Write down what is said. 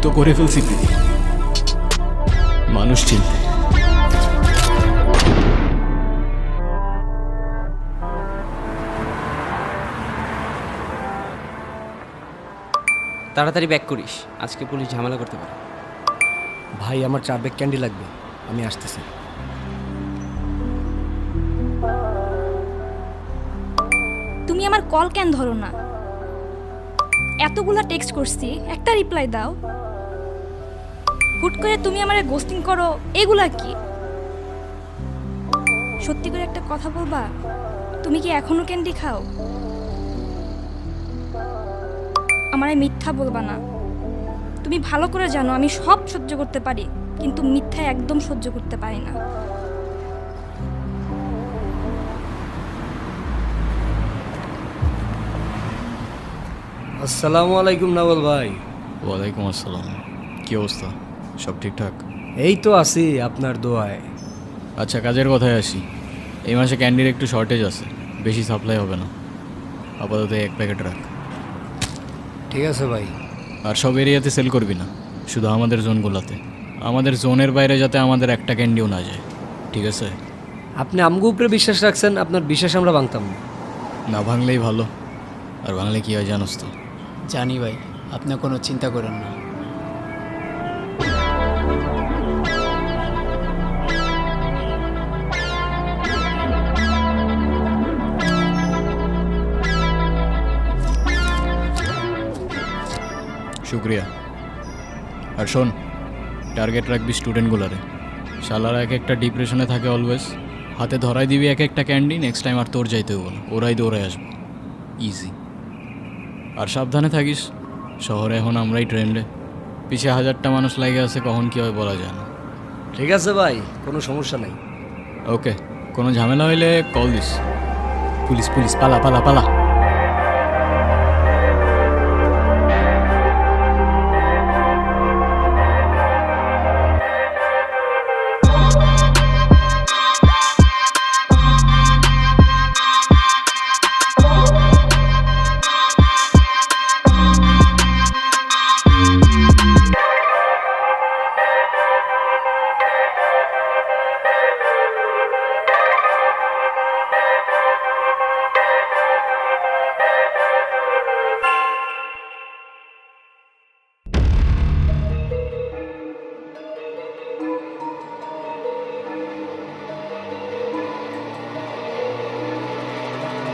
তো করে ফেলছি প্রীতি, মানুষ চিনতে। তাড়াতাড়ি ব্যাক করিস, আজকে পুলিশ ঝামেলা করতে পারে। ভাই আমার 4 ব্যাগ ক্যান্ডি লাগবে, আমি আসতেছি। তুমি আমার কল কেন ধরো না? এতগুলা টেক্সট করছি, একটা রিপ্লাই দাও। হুট করে তুমি আমারে গোস্টিং করো, এগুলা কি? সত্যি করে একটা কথা বলবা, তুমি কি এখনো ক্যান্ডি খাও? আমারে মিথ্যা বলবা না। তুমি ভালো করে জানো আমি সব সহ্য করতে পারি, কিন্তু মিথ্যা একদম সহ্য করতে পারি না। আসসালামু আলাইকুম নাওয়াল ভাই। ওয়ালাইকুম আসসালাম, কি অবস্থা? সব ঠিকঠাক? এই তো আছি আপনার দোয়ায়। আচ্ছা, কাজের কথায় আসি। এই মাসে ক্যান্ডির একটু শর্টেজ আছে, বেশি সাপ্লাই হবে না। আপাতত 1 প্যাকেট রাখ। ঠিক আছে ভাই। আর সব এরিয়াতে সেল করবি না, শুধু আমাদের জোনগুলোতে। আমাদের জোনের বাইরে যাতে আমাদের একটা ক্যান্ডিও না যায়, ঠিক আছে? আপনি আমগো উপরে বিশ্বাস রাখছেন, আপনার বিশ্বাস আমরা ভাঙতাম না। না ভাঙলেই ভালো। আর ভাঙলে কী হয় জানোস তো? জানি ভাই, আপনি কোনো চিন্তা করেন না। শুক্রিয়া। আর শোন, টার্গেট রাখবি স্টুডেন্টগুলারে। শালারা এক একটা ডিপ্রেশনে থাকে অলওয়েজ। হাতে ধরাই দিবি এক একটা ক্যান্ডি, নেক্সট টাইম আর তোর যাইতে হবো না, ওরাই দৌড়ায় আসবো। ইজি। আর সাবধানে থাকিস, শহরে এখন আমরাই ট্রেন্ডে। পিছিয়ে 1000টা মানুষ লাগে আছে, কখন কী হয় বলা যায় না। ঠিক আছে ভাই, কোনো সমস্যা নাই। ওকে, কোনো ঝামেলা হইলে কল দিস। পুলিশ পুলিশ, পালা পালা পালা।